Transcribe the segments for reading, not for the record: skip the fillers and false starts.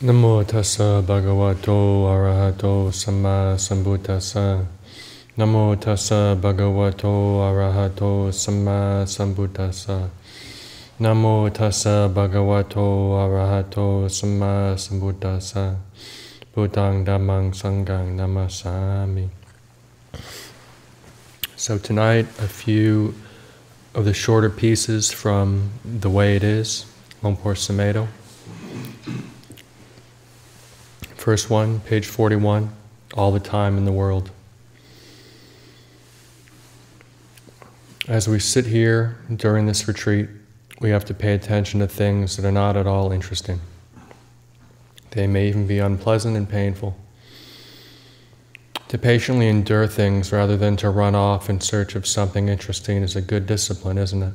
Namo tassa bhagavato arahato samma sambuddhassa. Namo tassa bhagavato arahato samma sambuddhassa. Namo tassa bhagavato arahato samma sambuddhassa. Buddhang dhammang sanghang namasami. So tonight, a few of the shorter pieces from The Way It Is, Ajahn Sumedho. First one, page 41, all the time in the world. As we sit here during this retreat, we have to pay attention to things that are not at all interesting. They may even be unpleasant and painful. To patiently endure things rather than to run off in search of something interesting is a good discipline, isn't it?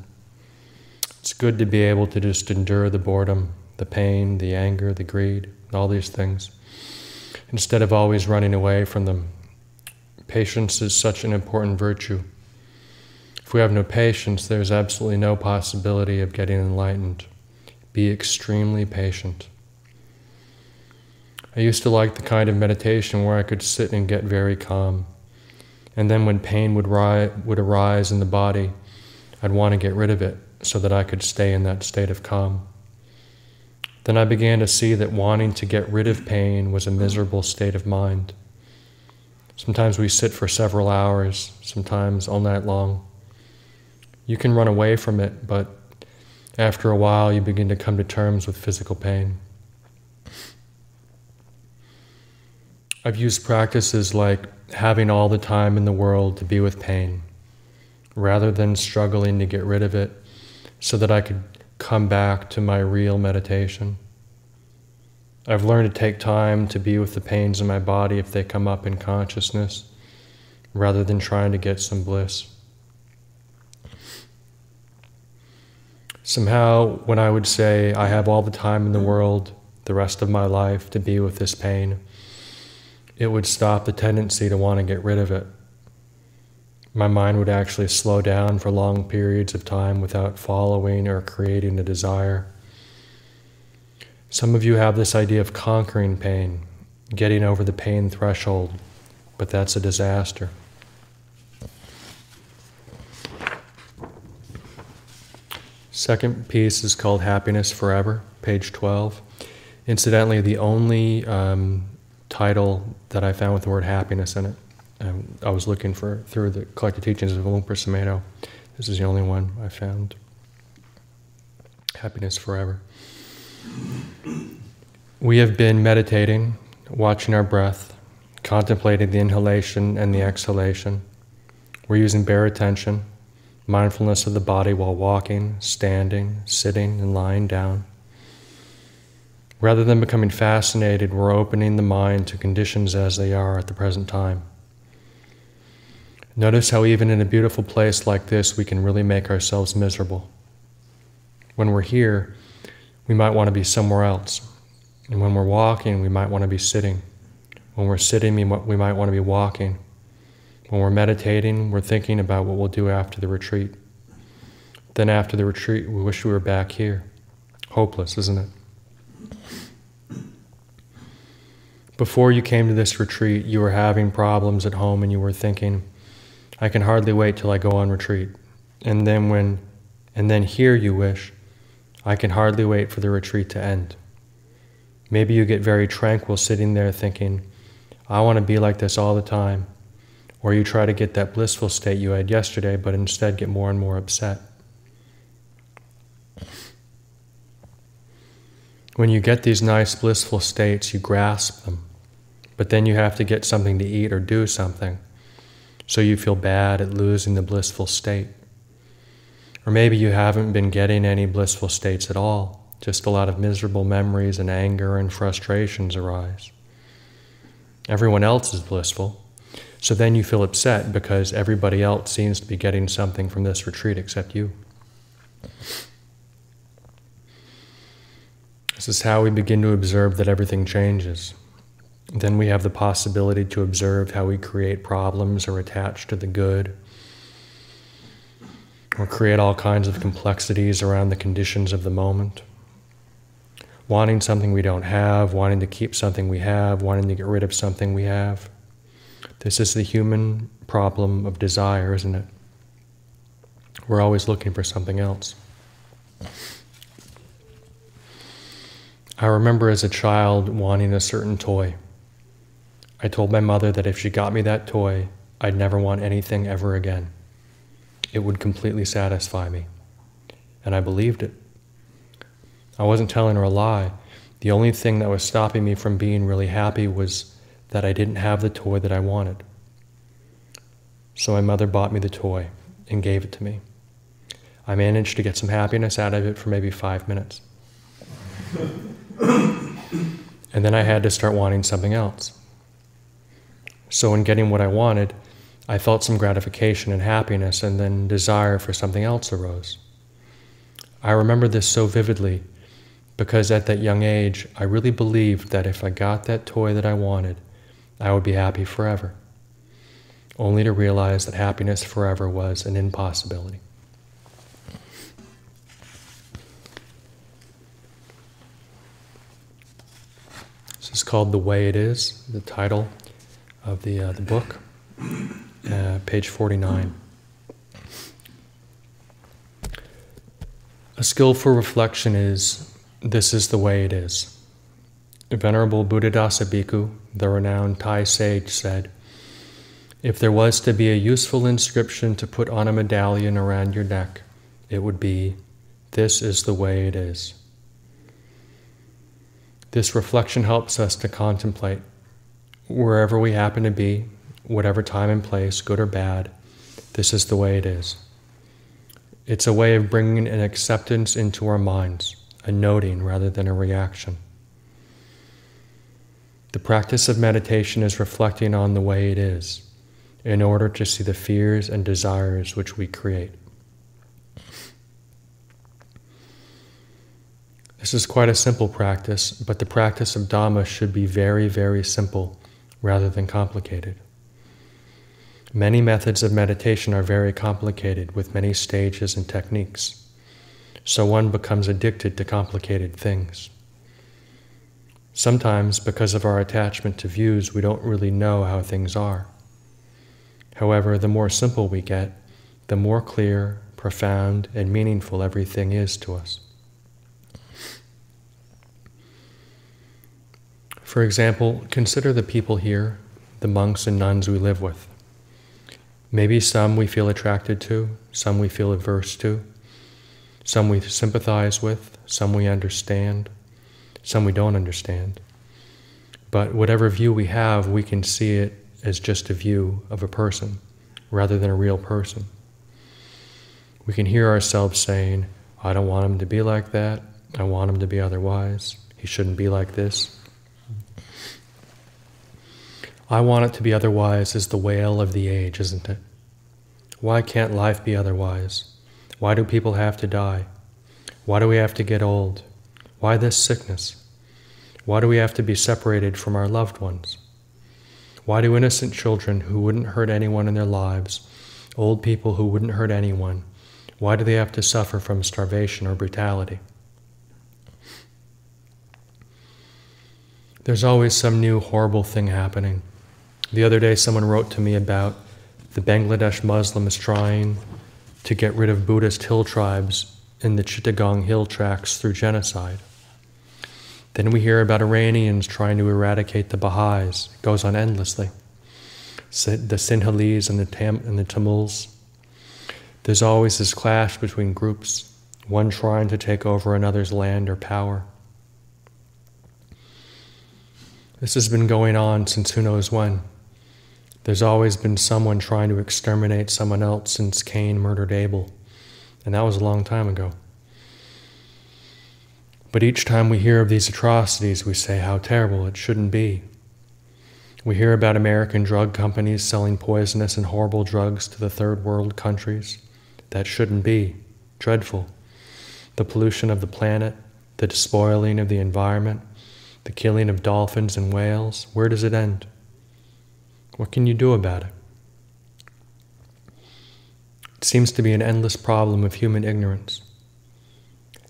It's good to be able to just endure the boredom, the pain, the anger, the greed, all these things, instead of always running away from them. Patience is such an important virtue. If we have no patience, there's absolutely no possibility of getting enlightened. Be extremely patient. I used to like the kind of meditation where I could sit and get very calm. And then when pain would arise in the body, I'd want to get rid of it so that I could stay in that state of calm. Then I began to see that wanting to get rid of pain was a miserable state of mind. Sometimes we sit for several hours, sometimes all night long. You can run away from it, but after a while you begin to come to terms with physical pain. I've used practices like having all the time in the world to be with pain, rather than struggling to get rid of it so that I could come back to my real meditation. I've learned to take time to be with the pains in my body if they come up in consciousness, rather than trying to get some bliss. Somehow, when I would say, I have all the time in the world, the rest of my life, to be with this pain, it would stop the tendency to want to get rid of it. My mind would actually slow down for long periods of time without following or creating a desire. Some of you have this idea of conquering pain, getting over the pain threshold, but that's a disaster. Second piece is called Happiness Forever, page 12. Incidentally, the only title that I found with the word happiness in it. I was looking through the collected teachings of Ajahn Sumedho. This is the only one I found. Happiness Forever. We have been meditating, watching our breath, contemplating the inhalation and the exhalation. We're using bare attention, mindfulness of the body while walking, standing, sitting, and lying down. Rather than becoming fascinated, we're opening the mind to conditions as they are at the present time. Notice how even in a beautiful place like this, we can really make ourselves miserable. When we're here, we might want to be somewhere else. And when we're walking, we might want to be sitting. When we're sitting, we might want to be walking. When we're meditating, we're thinking about what we'll do after the retreat. Then after the retreat, we wish we were back here. Hopeless, isn't it? Before you came to this retreat, you were having problems at home and you were thinking, I can hardly wait till I go on retreat. And then here you wish, I can hardly wait for the retreat to end. Maybe you get very tranquil sitting there thinking, I want to be like this all the time. Or you try to get that blissful state you had yesterday, but instead get more and more upset. When you get these nice blissful states, you grasp them, but then you have to get something to eat or do something, so you feel bad at losing the blissful state. Or maybe you haven't been getting any blissful states at all, just a lot of miserable memories and anger and frustrations arise. Everyone else is blissful, so then you feel upset because everybody else seems to be getting something from this retreat except you. This is how we begin to observe that everything changes. Then we have the possibility to observe how we create problems or attach to the good, or create all kinds of complexities around the conditions of the moment. wanting something we don't have, wanting to keep something we have, wanting to get rid of something we have. This is the human problem of desire, isn't it? We're always looking for something else. I remember as a child wanting a certain toy. I told my mother that if she got me that toy, I'd never want anything ever again. It would completely satisfy me. And I believed it. I wasn't telling her a lie. The only thing that was stopping me from being really happy was that I didn't have the toy that I wanted. So my mother bought me the toy and gave it to me. I managed to get some happiness out of it for maybe 5 minutes. And then I had to start wanting something else. So in getting what I wanted, I felt some gratification and happiness, and then desire for something else arose. I remember this so vividly because at that young age, I really believed that if I got that toy that I wanted, I would be happy forever, only to realize that happiness forever was an impossibility. This is called The Way It Is, the title of the book, page 49. A skillful reflection is, this is the way it is. Venerable Buddhadasa Bhikkhu, the renowned Thai sage, said, if there was to be a useful inscription to put on a medallion around your neck, it would be, this is the way it is. This reflection helps us to contemplate, wherever we happen to be, whatever time and place, good or bad, this is the way it is. It's a way of bringing an acceptance into our minds, a noting rather than a reaction. The practice of meditation is reflecting on the way it is, in order to see the fears and desires which we create. This is quite a simple practice, but the practice of Dhamma should be very, very simple rather than complicated. Many methods of meditation are very complicated with many stages and techniques, so one becomes addicted to complicated things. Sometimes, because of our attachment to views, we don't really know how things are. However, the more simple we get, the more clear, profound, and meaningful everything is to us. For example, consider the people here, the monks and nuns we live with. Maybe some we feel attracted to, some we feel averse to, some we sympathize with, some we understand, some we don't understand. But whatever view we have, we can see it as just a view of a person, rather than a real person. We can hear ourselves saying, I don't want him to be like that, I want him to be otherwise, he shouldn't be like this. I want it to be otherwise is the wail of the age, isn't it? Why can't life be otherwise? Why do people have to die? Why do we have to get old? Why this sickness? Why do we have to be separated from our loved ones? Why do innocent children who wouldn't hurt anyone in their lives, old people who wouldn't hurt anyone, why do they have to suffer from starvation or brutality? There's always some new horrible thing happening. The other day someone wrote to me about the Bangladesh Muslims trying to get rid of Buddhist hill tribes in the Chittagong hill tracts through genocide. Then we hear about Iranians trying to eradicate the Baha'is. It goes on endlessly. The Sinhalese and the Tamils. There's always this clash between groups, one trying to take over another's land or power. This has been going on since who knows when. There's always been someone trying to exterminate someone else since Cain murdered Abel, and that was a long time ago. But each time we hear of these atrocities, we say how terrible it shouldn't be. We hear about American drug companies selling poisonous and horrible drugs to the third world countries. That shouldn't be. Dreadful. The pollution of the planet, the despoiling of the environment, the killing of dolphins and whales, where does it end? What can you do about it? It seems to be an endless problem of human ignorance.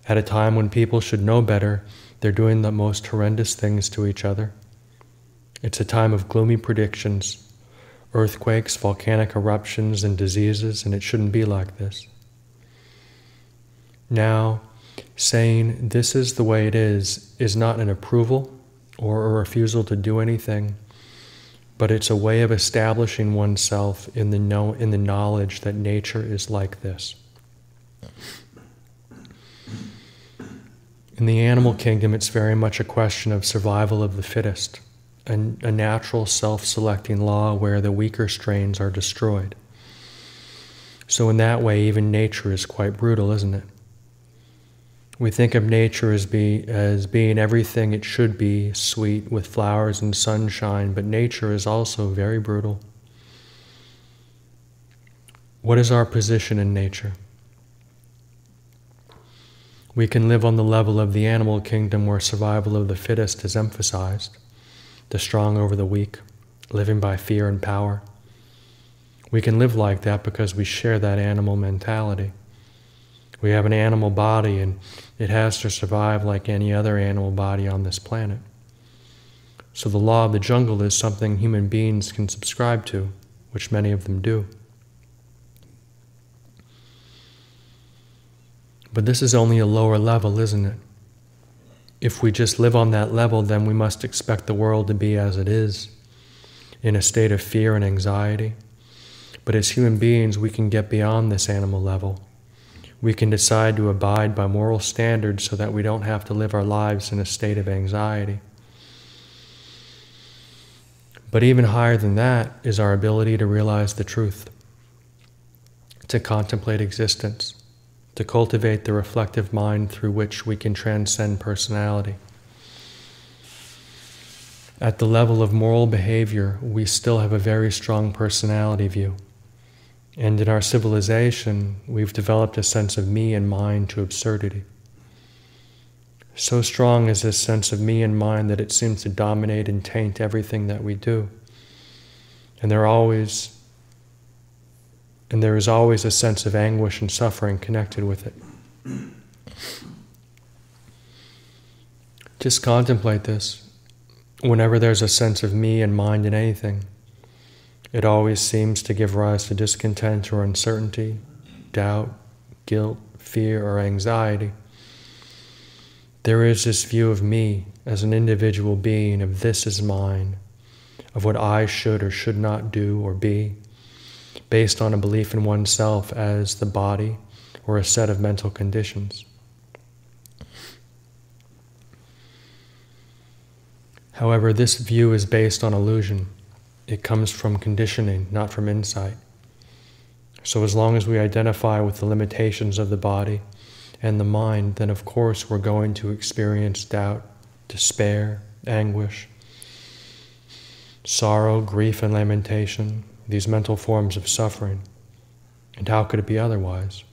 At a time when people should know better, They're doing the most horrendous things to each other. It's a time of gloomy predictions, earthquakes, volcanic eruptions, and diseases, and it shouldn't be like this. Now, saying this is the way it is not an approval or a refusal to do anything, but it's a way of establishing oneself in the knowledge that nature is like this. In the animal kingdom, it's very much a question of survival of the fittest, a natural self-selecting law where the weaker strains are destroyed. So in that way, even nature is quite brutal, isn't it? We think of nature as being everything it should be, sweet, with flowers and sunshine, but nature is also very brutal. What is our position in nature? We can live on the level of the animal kingdom where survival of the fittest is emphasized, the strong over the weak, living by fear and power. We can live like that because we share that animal mentality. We have an animal body and it has to survive like any other animal body on this planet. So the law of the jungle is something human beings can subscribe to, which many of them do. But this is only a lower level, isn't it? If we just live on that level, then we must expect the world to be as it is, in a state of fear and anxiety. But as human beings, we can get beyond this animal level. We can decide to abide by moral standards so that we don't have to live our lives in a state of anxiety. But even higher than that is our ability to realize the truth, to contemplate existence, to cultivate the reflective mind through which we can transcend personality. At the level of moral behavior, we still have a very strong personality view. And in our civilization, we've developed a sense of me and mine to absurdity. So strong is this sense of me and mine that it seems to dominate and taint everything that we do. And there is always a sense of anguish and suffering connected with it. Just contemplate this. Whenever there's a sense of me and mind in anything, it always seems to give rise to discontent or uncertainty, doubt, guilt, fear, or anxiety. There is this view of me as an individual being, of this is mine, of what I should or should not do or be, based on a belief in oneself as the body or a set of mental conditions. However, this view is based on illusion. It comes from conditioning, not from insight. So as long as we identify with the limitations of the body and the mind, then of course we're going to experience doubt, despair, anguish, sorrow, grief, and lamentation, these mental forms of suffering. And how could it be otherwise?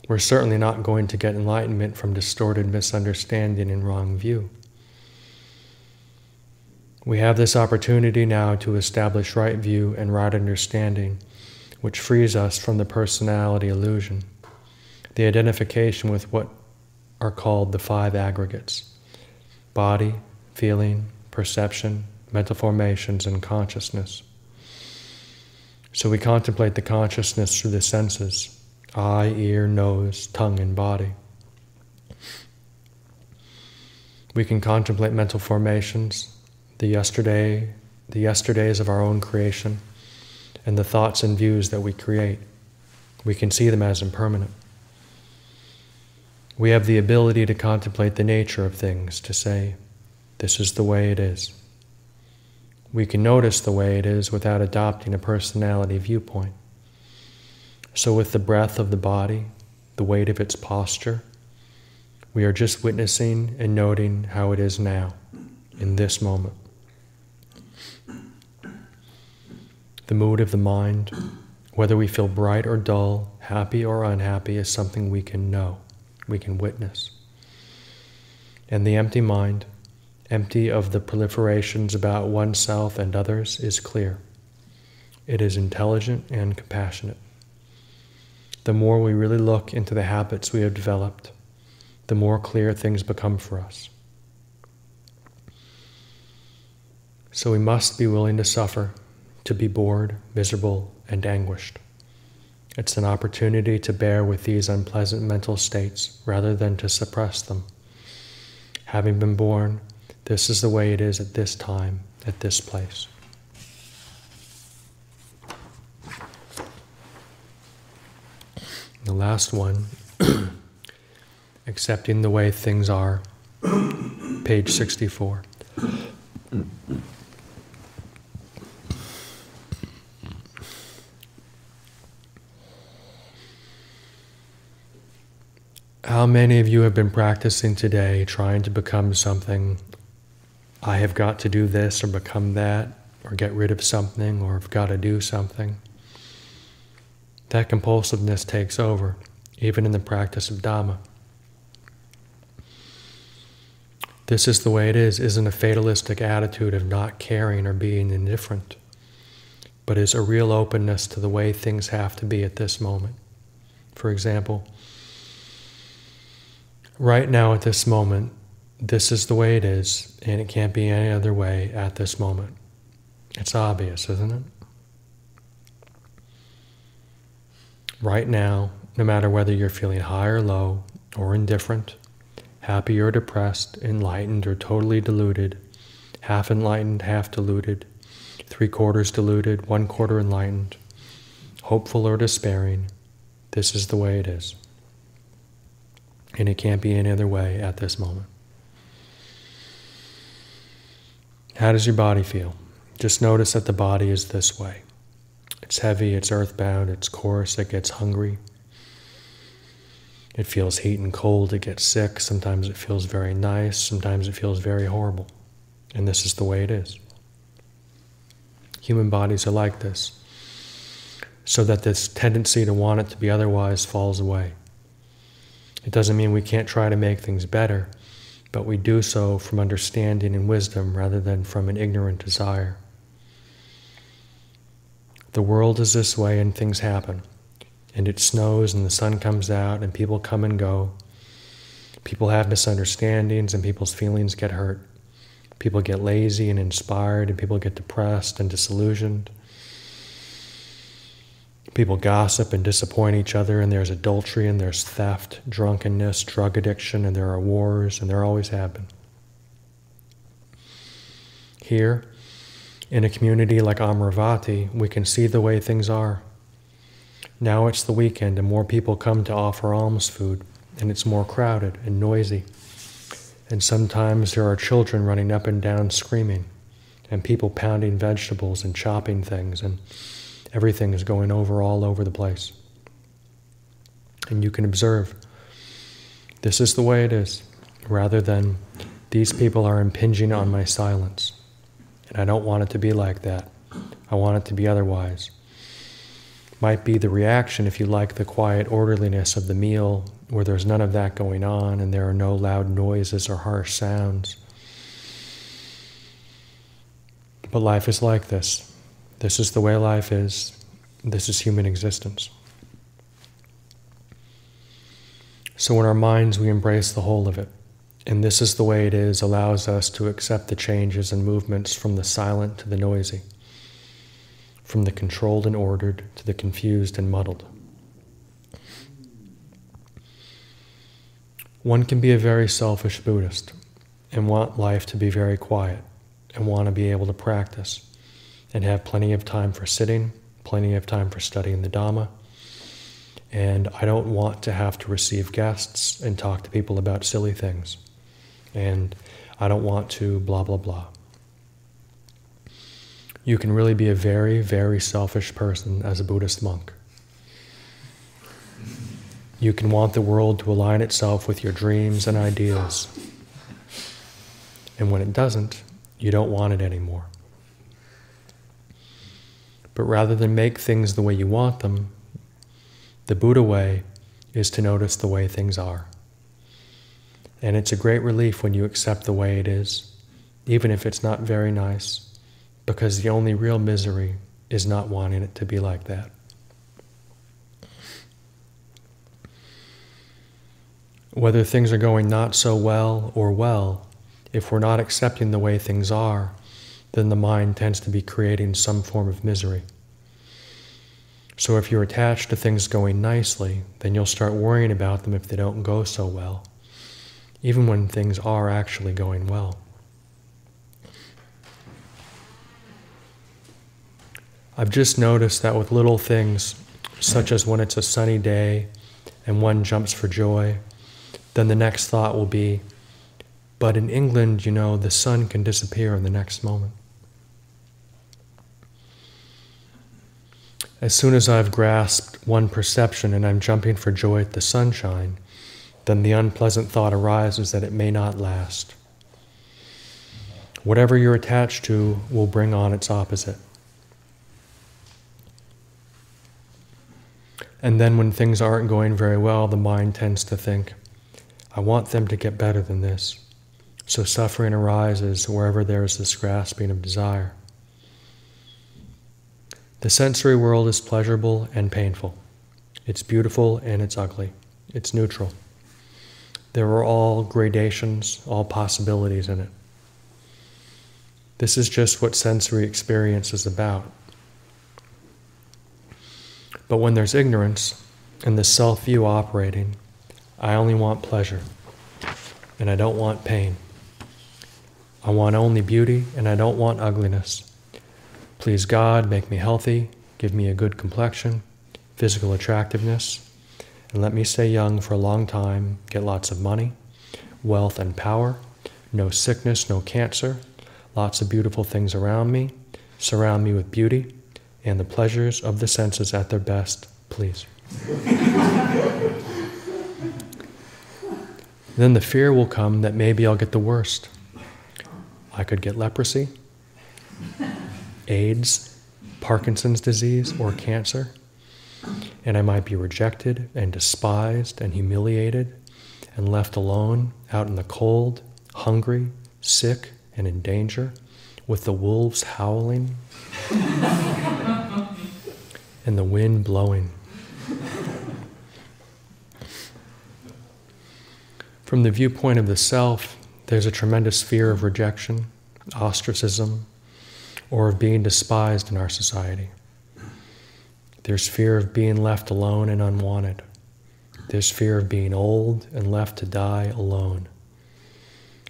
We're certainly not going to get enlightenment from distorted misunderstanding and wrong view. We have this opportunity now to establish right view and right understanding, which frees us from the personality illusion, the identification with what are called the five aggregates: body, feeling, perception, mental formations, and consciousness. So we contemplate the consciousness through the senses: eye, ear, nose, tongue, and body. We can contemplate mental formations, the yesterdays of our own creation, and the thoughts and views that we create. We can see them as impermanent. We have the ability to contemplate the nature of things, to say, this is the way it is. We can notice the way it is without adopting a personality viewpoint. So with the breath of the body, the weight of its posture, we are just witnessing and noting how it is now, in this moment. The mood of the mind, whether we feel bright or dull, happy or unhappy, is something we can know, we can witness. And the empty mind, empty of the proliferations about oneself and others, is clear. It is intelligent and compassionate. The more we really look into the habits we have developed, the more clear things become for us. So we must be willing to suffer, to be bored, miserable, and anguished. It's an opportunity to bear with these unpleasant mental states rather than to suppress them. Having been born, this is the way it is at this time, at this place. The last one, accepting the way things are, page 64. How many of you have been practicing today, trying to become something? I have got to do this or become that, or get rid of something, or I've got to do something. That compulsiveness takes over, even in the practice of Dhamma. This is the way it isn't a fatalistic attitude of not caring or being indifferent, but is a real openness to the way things have to be at this moment. For example, right now at this moment, this is the way it is, and it can't be any other way at this moment. It's obvious, isn't it? Right now, no matter whether you're feeling high or low, or indifferent, happy or depressed, enlightened or totally deluded, half enlightened, half deluded, 3/4 deluded, 1/4 enlightened, hopeful or despairing, this is the way it is. And it can't be any other way at this moment. How does your body feel? Just notice that the body is this way. It's heavy, it's earthbound, it's coarse, it gets hungry. It feels heat and cold, it gets sick. Sometimes it feels very nice, sometimes it feels very horrible. And this is the way it is. Human bodies are like this, so that this tendency to want it to be otherwise falls away. It doesn't mean we can't try to make things better, but we do so from understanding and wisdom rather than from an ignorant desire. The world is this way and things happen. And it snows and the sun comes out and people come and go. People have misunderstandings and people's feelings get hurt. People get lazy and inspired and people get depressed and disillusioned. People gossip and disappoint each other, and there's adultery and there's theft, drunkenness, drug addiction, and there are wars, and there always have been. Here, in a community like Amaravati, we can see the way things are. Now it's the weekend and more people come to offer alms food, and it's more crowded and noisy. And sometimes there are children running up and down screaming, and people pounding vegetables and chopping things, and everything is going over all over the place. And you can observe, this is the way it is, rather than, these people are impinging on my silence. And I don't want it to be like that. I want it to be otherwise. Might be the reaction if you like the quiet orderliness of the meal, where there's none of that going on and there are no loud noises or harsh sounds. But life is like this. This is the way life is. This is human existence. So in our minds we embrace the whole of it. And this is the way it is allows us to accept the changes and movements from the silent to the noisy, from the controlled and ordered to the confused and muddled. One can be a very selfish Buddhist and want life to be very quiet and want to be able to practice and have plenty of time for sitting, plenty of time for studying the Dhamma, and I don't want to have to receive guests and talk to people about silly things, and I don't want to blah, blah, blah. You can really be a very, very selfish person as a Buddhist monk. You can want the world to align itself with your dreams and ideas. And when it doesn't, you don't want it anymore. But rather than make things the way you want them, the Buddha way is to notice the way things are. And it's a great relief when you accept the way it is, even if it's not very nice, because the only real misery is not wanting it to be like that. Whether things are going not so well or well, if we're not accepting the way things are, then the mind tends to be creating some form of misery. So if you're attached to things going nicely, then you'll start worrying about them if they don't go so well, even when things are actually going well. I've just noticed that with little things, such as when it's a sunny day and one jumps for joy, then the next thought will be, but in England, you know, the sun can disappear in the next moment. As soon as I've grasped one perception and I'm jumping for joy at the sunshine, then the unpleasant thought arises that it may not last. Whatever you're attached to will bring on its opposite. And then when things aren't going very well, the mind tends to think, I want them to get better than this. So suffering arises wherever there is this grasping of desire. The sensory world is pleasurable and painful. It's beautiful and it's ugly. It's neutral. There are all gradations, all possibilities in it. This is just what sensory experience is about. But when there's ignorance and the self-view operating, I only want pleasure, and I don't want pain. I want only beauty, and I don't want ugliness. Please God, make me healthy, give me a good complexion, physical attractiveness, and let me stay young for a long time, get lots of money, wealth and power, no sickness, no cancer, lots of beautiful things around me, surround me with beauty, and the pleasures of the senses at their best, please. Then the fear will come that maybe I'll get the worst. I could get leprosy, AIDS, Parkinson's disease, or cancer, and I might be rejected and despised and humiliated and left alone out in the cold, hungry, sick, and in danger, with the wolves howling and the wind blowing. From the viewpoint of the self, there's a tremendous fear of rejection, ostracism, or of being despised in our society. There's fear of being left alone and unwanted. There's fear of being old and left to die alone.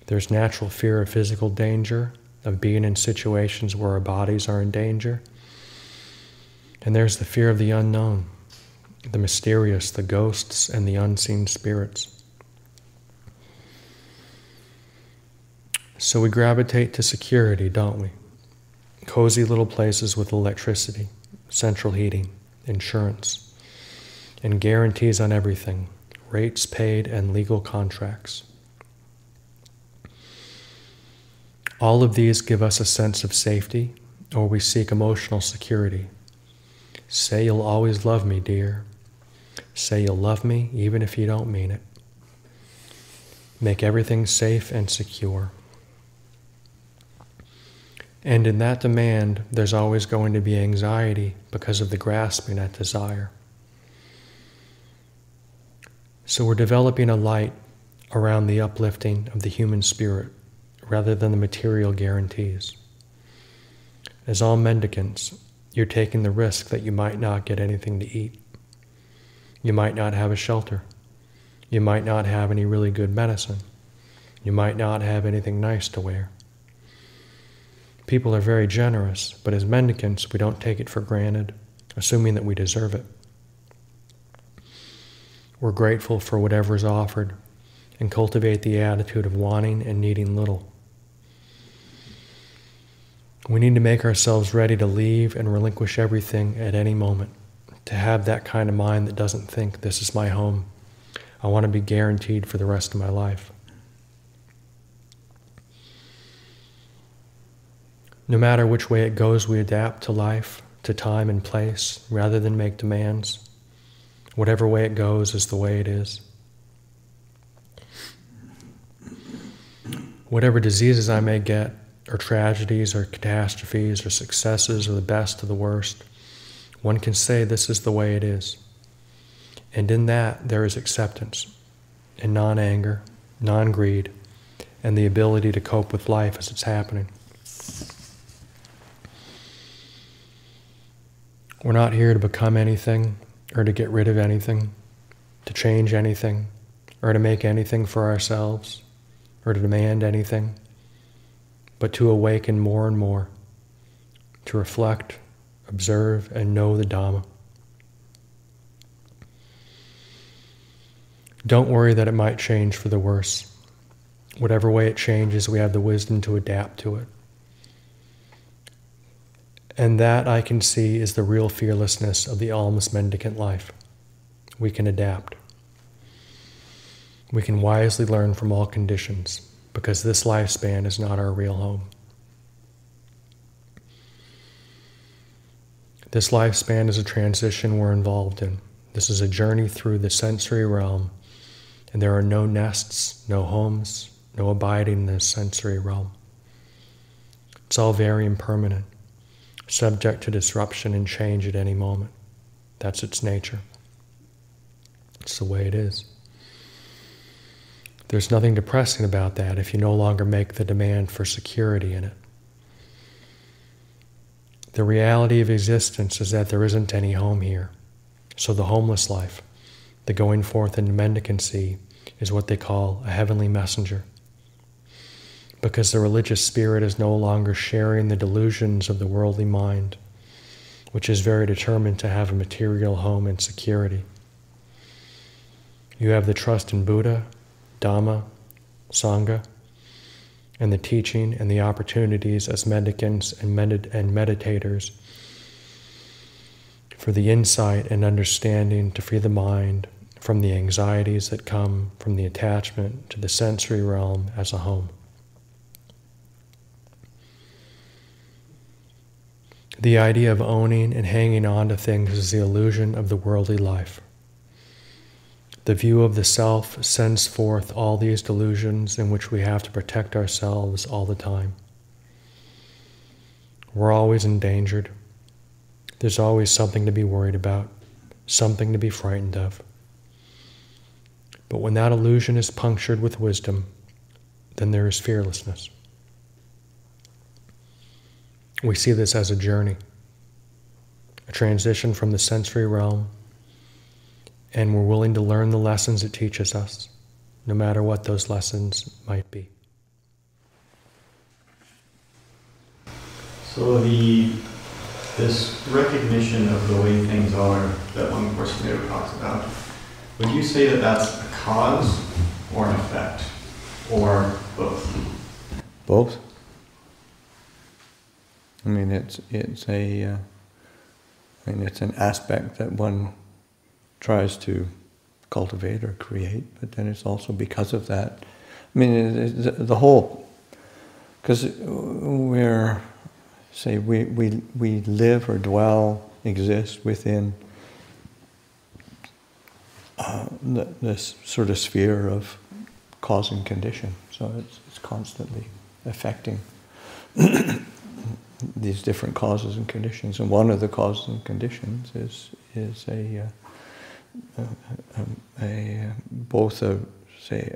There's natural fear of physical danger, of being in situations where our bodies are in danger. And there's the fear of the unknown, the mysterious, the ghosts, and the unseen spirits. So we gravitate to security, don't we? Cozy little places with electricity, central heating, insurance, and guarantees on everything, rates paid and legal contracts. All of these give us a sense of safety, or we seek emotional security. Say you'll always love me, dear. Say you'll love me even if you don't mean it. Make everything safe and secure. And in that demand, there's always going to be anxiety because of the grasping at desire. So we're developing a light around the uplifting of the human spirit rather than the material guarantees. As all mendicants, you're taking the risk that you might not get anything to eat. You might not have a shelter. You might not have any really good medicine. You might not have anything nice to wear. People are very generous, but as mendicants, we don't take it for granted, assuming that we deserve it. We're grateful for whatever is offered and cultivate the attitude of wanting and needing little. We need to make ourselves ready to leave and relinquish everything at any moment, to have that kind of mind that doesn't think, this is my home. I want to be guaranteed for the rest of my life. No matter which way it goes, we adapt to life, to time and place, rather than make demands. Whatever way it goes is the way it is. Whatever diseases I may get, or tragedies, or catastrophes, or successes, or the best or the worst, one can say this is the way it is. And in that, there is acceptance. and non-anger, non-greed, and the ability to cope with life as it's happening. We're not here to become anything, or to get rid of anything, to change anything, or to make anything for ourselves, or to demand anything, but to awaken more and more, to reflect, observe, and know the Dhamma. Don't worry that it might change for the worse. Whatever way it changes, we have the wisdom to adapt to it. And that, I can see, is the real fearlessness of the alms mendicant life. We can adapt. We can wisely learn from all conditions, because this lifespan is not our real home. This lifespan is a transition we're involved in. This is a journey through the sensory realm, and there are no nests, no homes, no abiding in this sensory realm. It's all very impermanent, subject to disruption and change at any moment. That's its nature. It's the way it is. There's nothing depressing about that if you no longer make the demand for security in it. The reality of existence is that there isn't any home here. So the homeless life, the going forth into mendicancy, is what they call a heavenly messenger. Because the religious spirit is no longer sharing the delusions of the worldly mind, which is very determined to have a material home and security. You have the trust in Buddha, Dhamma, Sangha, and the teaching and the opportunities as mendicants and meditators for the insight and understanding to free the mind from the anxieties that come from the attachment to the sensory realm as a home. The idea of owning and hanging on to things is the illusion of the worldly life. The view of the self sends forth all these delusions in which we have to protect ourselves all the time. We're always endangered. There's always something to be worried about, something to be frightened of. But when that illusion is punctured with wisdom, then there is fearlessness. We see this as a journey, a transition from the sensory realm, and we're willing to learn the lessons it teaches us, no matter what those lessons might be. So this recognition of the way things are that one Course Sumedho talks about, would you say that that's a cause or an effect, or both? Both. I mean, it's an aspect that one tries to cultivate or create, but then it's also because of that. I mean, the whole, because we live or dwell, exist within this sort of sphere of cause and condition. So it's constantly affecting these different causes and conditions, and one of the causes and conditions is both a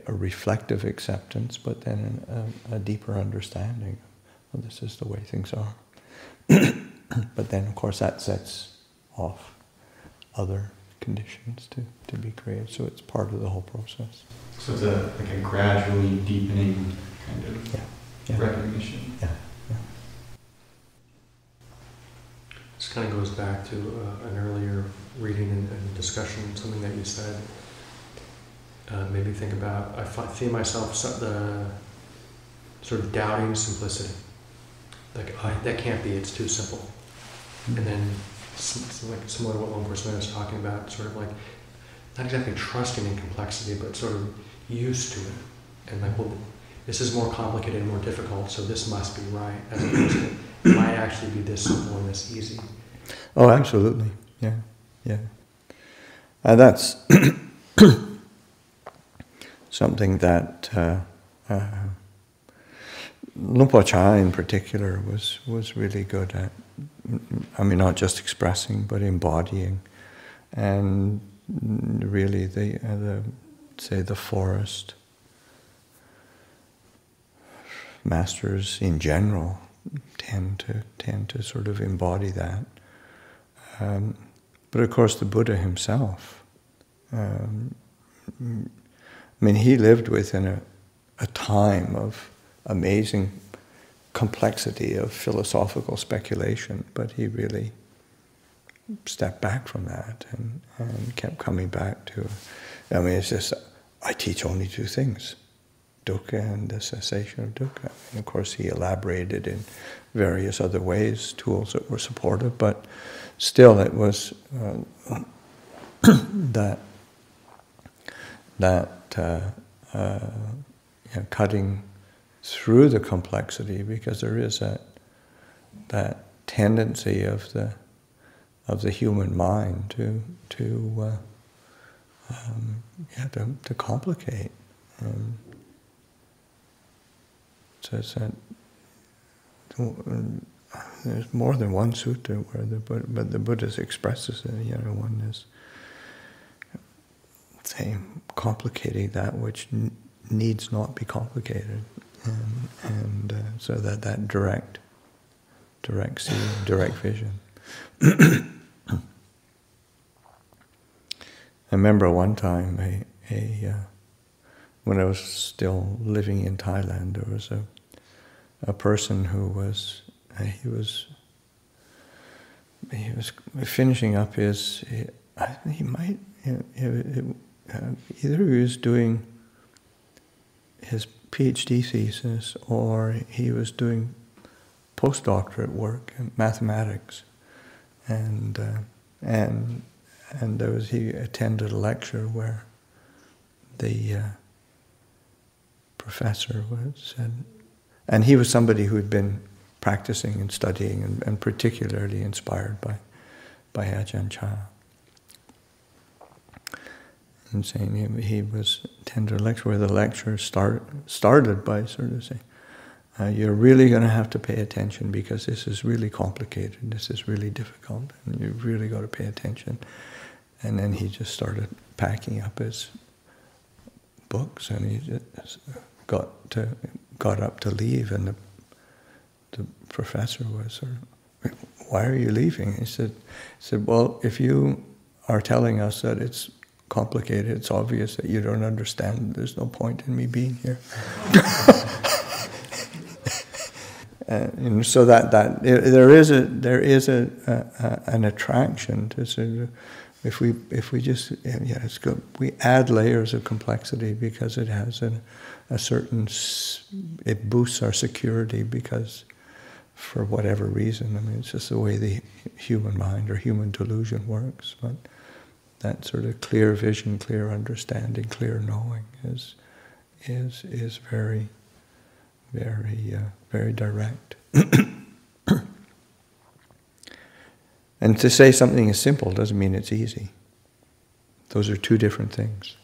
reflective acceptance, but then a deeper understanding of this is the way things are. But then, of course, that sets off other conditions to be created. So it's part of the whole process. So it's like a gradually deepening kind of recognition. Yeah. This kind of goes back to an earlier reading and discussion, something that you said. Made me think about, I see myself the sort of doubting simplicity. Like, that can't be, it's too simple. Mm-hmm. And then, similar to what one person was talking about, sort of like, not exactly trusting in complexity, but sort of used to it. And like, well, this is more complicated and more difficult, so this must be right, as opposed to, it might actually be this simple and this easy. Oh, absolutely. Yeah. That's something that Lumpur Cha in particular was really good at. I mean, not just expressing, but embodying, and really the say, the forest masters in general tend to sort of embody that. But of course, the Buddha himself, I mean, he lived within a time of amazing complexity of philosophical speculation, but he really stepped back from that and kept coming back to, I mean, it's just, I teach only two things, dukkha and the cessation of dukkha. And of course, he elaborated in various other ways, tools that were supportive, but still it was cutting through the complexity, because there is that tendency of the human mind to complicate. So it's that there's more than one sutta where the Buddha expresses it. One is saying complicating that which needs not be complicated, and so that direct seeing, direct vision. I remember one time when I was still living in Thailand, there was a person who was finishing up his. I think he might either he was doing his PhD thesis or he was doing postdoctorate work in mathematics, and he attended a lecture where the professor said, and he was somebody who had been practicing and studying and particularly inspired by Ajahn Chah. And saying he was attended a lecture where the lecturer started by sort of saying, you're really going to have to pay attention because this is really complicated, this is really difficult, and you've really got to pay attention. And then he just started packing up his books, and he just got up to leave, and the professor was sort of, why are you leaving? He said, well, if you are telling us that it's complicated, it's obvious that you don't understand, there's no point in me being here. And so that there is an attraction to sort of, if we just it's good. We add layers of complexity because it has a certain, it boosts our security because for whatever reason. I mean, it's just the way the human mind or human delusion works. But that sort of clear vision, clear understanding, clear knowing is very, very, very direct. And to say something is simple doesn't mean it's easy. Those are two different things.